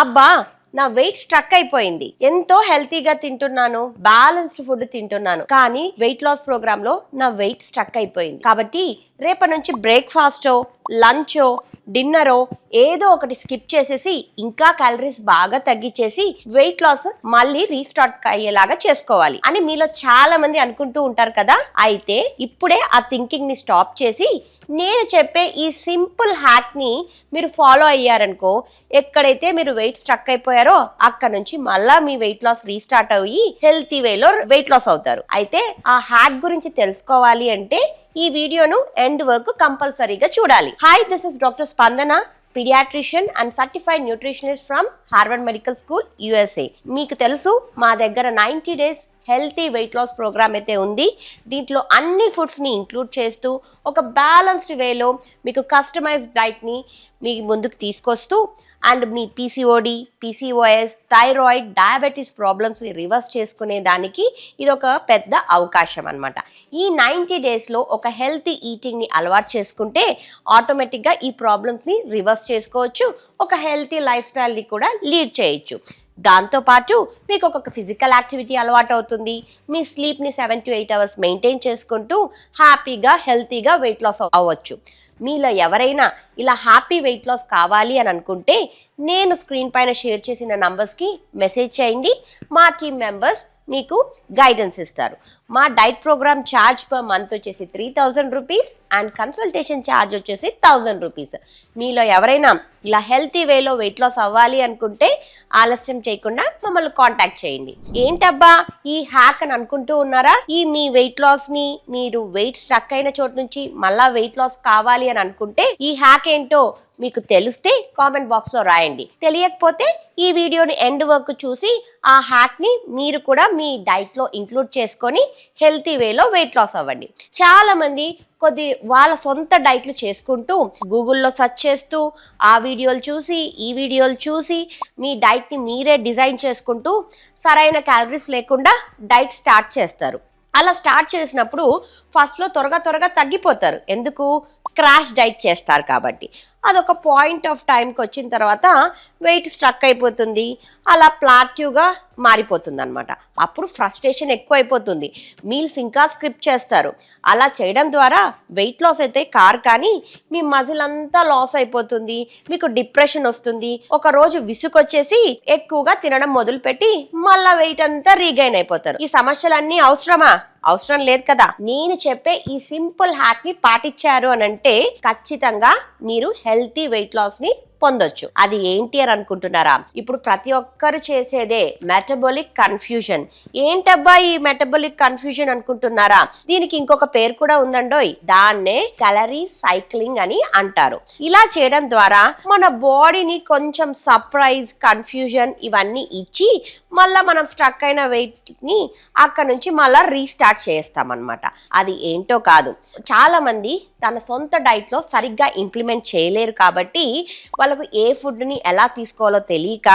అబ్బా నా wait struck అయిపోయింది. ఎంతో హెల్తీగా తింటున్నాను, బ్యాలెన్స్డ్ ఫుడ్ తింటున్నాను, కానీ వెయిట్ లాస్ ప్రోగ్రామ్ లో నా వెయిట్ స్ట్రక్ అయిపోయింది. కాబట్టి రేపటి నుంచి బ్రేక్ఫాస్టో, లంచో, డిన్నరో ఏదో ఒకటి స్కిప్ చేసేసి ఇంకా క్యాలరీస్ బాగా తగ్గించేసి వెయిట్ లాస్ మళ్ళీ రీస్టార్ట్ అయ్యేలాగా చేసుకోవాలి అని మీలో చాలా మంది అనుకుంటూ ఉంటారు కదా. అయితే ఇప్పుడే ఆ థింకింగ్ ని స్టాప్ చేసి నేను చెప్పే ఈ సింపుల్ హ్యాక్ ని మీరు ఫాలో అయ్యారనుకో, ఎక్కడైతే మీరు వెయిట్ స్ట్రక్ అయిపోయారో అక్కడ నుంచి మళ్ళా మీ వెయిట్ లాస్ రీస్టార్ట్ అయ్యి హెల్తీ వేలో వెయిట్ లాస్ అవుతారు. అయితే ఆ హ్యాక్ గురించి తెలుసుకోవాలి అంటే ఈ వీడియోను ఎండ్ వరకు కంపల్సరీగా చూడాలి. Hi, this is doctor Spandana, paediatrician and certified nutritionist from Harvard Medical School, USA. మీకు తెలుసు మా దగ్గర 90 days healthy weight loss programme అయితే ఉంది. దీంట్లో అన్ని ఫుడ్స్ని ఇంక్లూడ్ చేస్తూ ఒక బ్యాలెన్స్డ్ వేలో మీకు కస్టమైజ్డ్ డైట్ని మీ ముందుకు తీసుకొస్తూ and me PCOD, PCOS, thyroid, diabetes ప్రాబ్లమ్స్ని రివర్స్ చేసుకునే దానికి ఇది ఒక పెద్ద అవకాశం అనమాట. ఈ 90 daysలో ఒక హెల్తీ ఈటింగ్ని అలవాటు చేసుకుంటే ఆటోమేటిక్గా ఈ ప్రాబ్లమ్స్ని రివర్స్ చేసుకోవచ్చు, ఒక హెల్తీ లైఫ్ స్టైల్ని కూడా లీడ్ చేయొచ్చు. దాంతోపాటు మీకు ఒక ఫిజికల్ యాక్టివిటీ అలవాటు అవుతుంది. మీ స్లీప్ని 7 to 8 hours మెయింటైన్ చేసుకుంటూ హ్యాపీగా హెల్తీగా వెయిట్ లాస్ అవ్వచ్చు. మీలో ఎవరైనా ఇలా హ్యాపీ వెయిట్ లాస్ కావాలి అని అనుకుంటే నేను స్క్రీన్ పైన షేర్ చేసిన నంబర్స్కి మెసేజ్ చేయండి. మా టీమ్ మెంబర్స్ మీకు గైడెన్స్ ఇస్తారు. మా diet programme charge per month వచ్చేసి 3000 రూపీస్ అండ్ కన్సల్టేషన్ ఛార్జ్ వచ్చేసి 1000 రూపీస్. మీలో ఎవరైనా ఇలా హెల్తీ వేలో వెయిట్ లాస్ అవ్వాలి అనుకుంటే ఆలస్యం చేయకుండా మమ్మల్ని కాంటాక్ట్ చేయండి. ఏంటబ్బా ఈ హ్యాక్ అని అనుకుంటూ ఉన్నారా? ఈ మీ వెయిట్ లాస్ ని మీరు వెయిట్ స్ట్రక్ అయిన చోటు నుంచి మళ్ళా వెయిట్ లాస్ కావాలి అని అనుకుంటే ఈ హ్యాక్ ఏంటో మీకు తెలిస్తే కామెంట్ బాక్స్ లో రాయండి. తెలియకపోతే ఈ వీడియోని ఎండ్ వరకు చూసి ఆ హ్యాక్ ని మీరు కూడా మీ డైట్ లో ఇంక్లూడ్ చేసుకొని హెల్తీ వేలో వెయిట్ లాస్ అవ్వండి. చాలా మంది వాళ్ళ సొంత డైట్లు చేసుకుంటూ గూగుల్లో సెర్చ్ చేస్తూ ఆ వీడియోలు చూసి ఈ వీడియోలు చూసి మీ డైట్ని మీరే డిజైన్ చేసుకుంటూ సరైన క్యాలరీస్ లేకుండా డైట్ స్టార్ట్ చేస్తారు. అలా స్టార్ట్ చేసినప్పుడు ఫస్ట్లో త్వరగా తగ్గిపోతారు. ఎందుకు? క్రాష్ డైట్ చేస్తారు కాబట్టి. అదొక పాయింట్ ఆఫ్ టైంకి వచ్చిన తర్వాత వెయిట్ స్ట్రక్ అయిపోతుంది, అలా ప్లాట్యూగా మారిపోతుంది అనమాట. అప్పుడు ఫ్రస్ట్రేషన్ ఎక్కువ అయిపోతుంది, మీల్స్ ఇంకా స్కిప్ చేస్తారు. అలా చేయడం ద్వారా వెయిట్ లాస్ అయితే కారు, కానీ మీ మజిల్ అంతా లాస్ అయిపోతుంది, మీకు డిప్రెషన్ వస్తుంది. ఒక రోజు విసుకొచ్చేసి ఎక్కువగా తినడం మొదలుపెట్టి మళ్ళా వెయిట్ అంతా రీగైన్ అయిపోతారు. ఈ సమస్యలన్నీ అవసరమా? అవసరం లేదు కదా. నేను చెప్పే ఈ సింపుల్ హ్యాక్ ని పాటించారు అని అంటే ఖచ్చితంగా మీరు హెల్తీ వెయిట్ లాస్ ని పొందొచ్చు. అది ఏంటి అని అనుకుంటున్నారా? ఇప్పుడు ప్రతి ఒక్కరు చేసేదే మెటబాలిక్ కన్ఫ్యూజన్. ఏంటబ్బా ఈ మెటబాలిక్ కన్ఫ్యూజన్ అనుకుంటున్నారా? దీనికి ఇంకొక పేరు కూడా ఉందండోయ్, దాన్నే క్యాలరీ సైక్లింగ్ అని అంటారు. ఇలా చేయడం ద్వారా మన బాడీని కొంచెం సర్ప్రైజ్, కన్ఫ్యూజన్ ఇవన్నీ ఇచ్చి మళ్ళా మనం స్ట్రక్ అయిన వెయిట్ ని అక్కడ నుంచి మళ్ళా రీస్టార్ట్ చేస్తామన్నమాట. అది ఏంటో కాదు, చాలా మంది తన సొంత డైట్ లో సరిగ్గా ఇంప్లిమెంట్ చేయలేరు కాబట్టి వాళ్ళకు ఏ ఫుడ్ని ఎలా తీసుకోవాలో తెలియక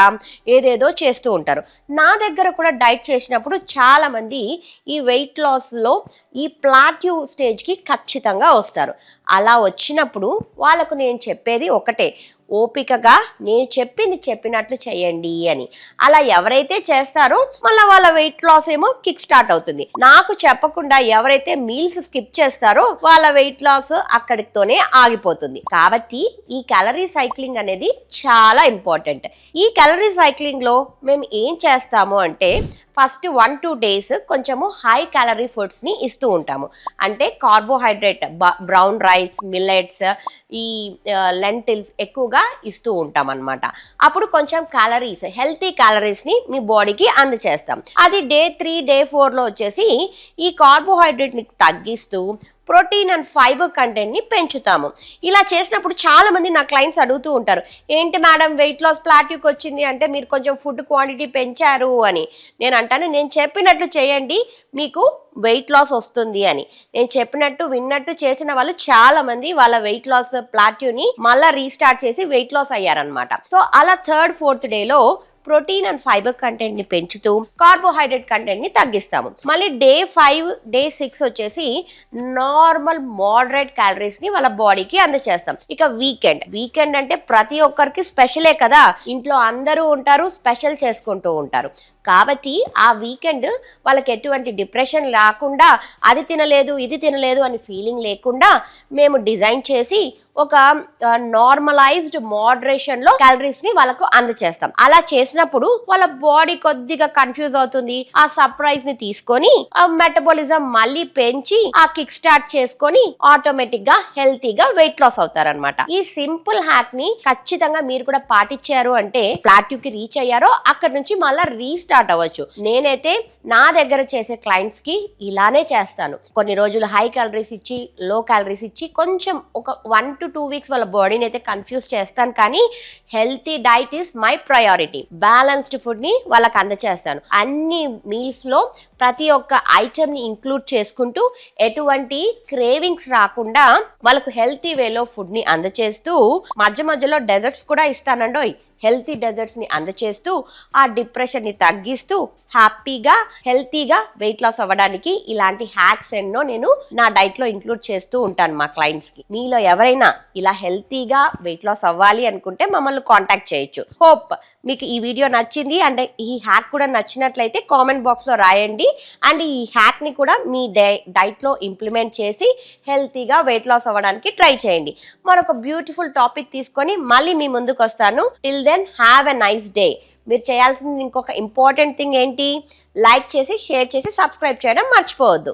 ఏదేదో చేస్తూ ఉంటారు. నా దగ్గర కూడా డైట్ చేసినప్పుడు చాలా మంది ఈ వెయిట్ లాస్లో ఈ ప్లాట్యూ స్టేజ్కి ఖచ్చితంగా వస్తారు. అలా వచ్చినప్పుడు వాళ్ళకు నేను చెప్పేది ఒకటే, ఓపికగా నేను చెప్పినట్లు చేయండి అని. అలా ఎవరైతే చేస్తారో మళ్ళీ వాళ్ళ వెయిట్ లాస్ ఏమో కిక్ స్టార్ట్ అవుతుంది. నాకు చెప్పకుండా ఎవరైతే మీల్స్ స్కిప్ చేస్తారో వాళ్ళ వెయిట్ లాస్ అక్కడితోనే ఆగిపోతుంది. కాబట్టి ఈ క్యాలరీ సైక్లింగ్ అనేది చాలా ఇంపార్టెంట్. ఈ క్యాలరీ సైక్లింగ్ లో మేము ఏం చేస్తాము అంటే ఫస్ట్ 1-2 days కొంచెము హై క్యాలరీ ఫుడ్స్ని ఇస్తూ ఉంటాము. అంటే కార్బోహైడ్రేట్, బ్రౌన్ రైస్, మిల్లెట్స్, ఈ లెంటిల్స్ ఎక్కువగా ఇస్తూ ఉంటాం అనమాట. అప్పుడు కొంచెం క్యాలరీస్, హెల్తీ క్యాలరీస్ని మీ బాడీకి అందచేస్తాం. అది Day 3, Day 4లో వచ్చేసి ఈ కార్బోహైడ్రేట్ని తగ్గిస్తూ ప్రోటీన్ అండ్ ఫైబర్ కంటెంట్ని పెంచుతాము. ఇలా చేసినప్పుడు చాలా మంది నా క్లయింట్స్ అడుగుతూ ఉంటారు, ఏంటి మేడం వెయిట్ లాస్ ప్లాట్యూకి వచ్చింది అంటే మీరు కొంచెం ఫుడ్ క్వాంటిటీ పెంచారు అని. నేను అంటాను, నేను చెప్పినట్లు చేయండి మీకు వెయిట్ లాస్ వస్తుంది అని. నేను చెప్పినట్టు విన్నట్టు చేసిన వాళ్ళు చాలా మంది వాళ్ళ వెయిట్ లాస్ ప్లాట్యూని మళ్ళీ రీస్టార్ట్ చేసి వెయిట్ లాస్ అయ్యారనమాట. సో అలా 3rd, 4th డేలో ప్రోటీన్ అండ్ ఫైబర్ కంటెంట్ ని పెంచుతూ కార్బోహైడ్రేట్ కంటెంట్ ని తగ్గిస్తాము. మళ్ళీ డే 5 డే 6 వచ్చేసి నార్మల్ మోడరేట్ క్యాలరీస్ ని వాళ్ళ బాడీకి అందజేస్తాం. ఇక వీకెండ్ అంటే ప్రతి ఒక్కరికి స్పెషలే కదా, ఇంట్లో అందరూ ఉంటారు, స్పెషల్ చేసుకుంటూ ఉంటారు. కాబట్టి ఆ వీకెండ్ వాళ్ళకి ఎటువంటి డిప్రెషన్ లేకుండా అది తినలేదు ఇది తినలేదు అని ఫీలింగ్ లేకుండా మేము డిజైన్ చేసి ఒక నార్మలైజ్డ్ మోడరేషన్ లో క్యాలరీస్ ని వాళ్ళకు అందచేస్తాం. అలా చేసినప్పుడు వాళ్ళ బాడీ కొద్దిగా కన్ఫ్యూజ్ అవుతుంది. ఆ సర్ప్రైజ్ ని తీసుకొని ఆ మెటబాలిజం మళ్ళీ పెంచి ఆ కిక్ స్టార్ట్ చేసుకొని ఆటోమేటిక్ గా హెల్తీగా వెయిట్ లాస్ అవుతారనమాట. ఈ సింపుల్ హ్యాక్ ని ఖచ్చితంగా మీరు కూడా పాటించారు అంటే ప్లాట్యూ కి రీచ్ అయ్యారో అక్కడ నుంచి మళ్ళీ రీస్టార్ట్ అవ్వచ్చు. నేనైతే నా దగ్గర చేసే క్లయింట్స్ కి ఇలానే చేస్తాను. కొన్ని రోజులు హై క్యాలరీస్ ఇచ్చి లో క్యాలరీస్ ఇచ్చి కొంచెం ఒక 1 to 2 వీక్స్ వాళ్ళ బాడీని అయితే కన్ఫ్యూజ్ చేస్తాను. కానీ healthy diet is my priority. Balanced food ని వాళ్ళకి అందచేస్తాను. అన్ని మీల్స్ లో ప్రతి ఒక్క ఐటమ్ ని ఇంక్లూడ్ చేసుకుంటూ ఎటువంటి క్రేవింగ్స్ రాకుండా వాళ్ళకు హెల్తీ వేలో ఫుడ్ ని అందచేస్తూ మధ్యలో డెజర్ట్స్ కూడా ఇస్తానండోయ్. హెల్తీ డెజర్ట్స్ ని అందచేస్తూ ఆ డిప్రెషన్ ని తగ్గిస్తూ హ్యాపీగా హెల్తీగా వెయిట్ లాస్ అవ్వడానికి ఇలాంటి హ్యాక్స్ ఎన్నో నేను నా డైట్ లో ఇంక్లూడ్ చేస్తూ ఉంటాను మా క్లయింట్స్ కి. మీలో ఎవరైనా ఇలా హెల్తీగా వెయిట్ లాస్ అవ్వాలి అనుకుంటే మమ్మల్ని కాంటాక్ట్ చేయొచ్చు. హోప్ మీకు ఈ వీడియో నచ్చింది అండ్ ఈ హ్యాక్ కూడా నచ్చినట్లయితే కామెంట్ బాక్స్ లో రాయండి. అండ్ ఈ హ్యాక్ ని కూడా మీ డైట్ లో ఇంప్లిమెంట్ చేసి హెల్తీగా వెయిట్ లాస్ అవ్వడానికి ట్రై చేయండి. మరొక బ్యూటిఫుల్ టాపిక్ తీసుకొని మళ్ళీ మీ ముందుకు వస్తాను. Till then have a nice day. మీరు చేయాల్సింది ఇంకొక ఇంపార్టెంట్ థింగ్ ఏంటి, లైక్ చేసి షేర్ చేసి సబ్స్క్రైబ్ చేయడం మర్చిపోవద్దు.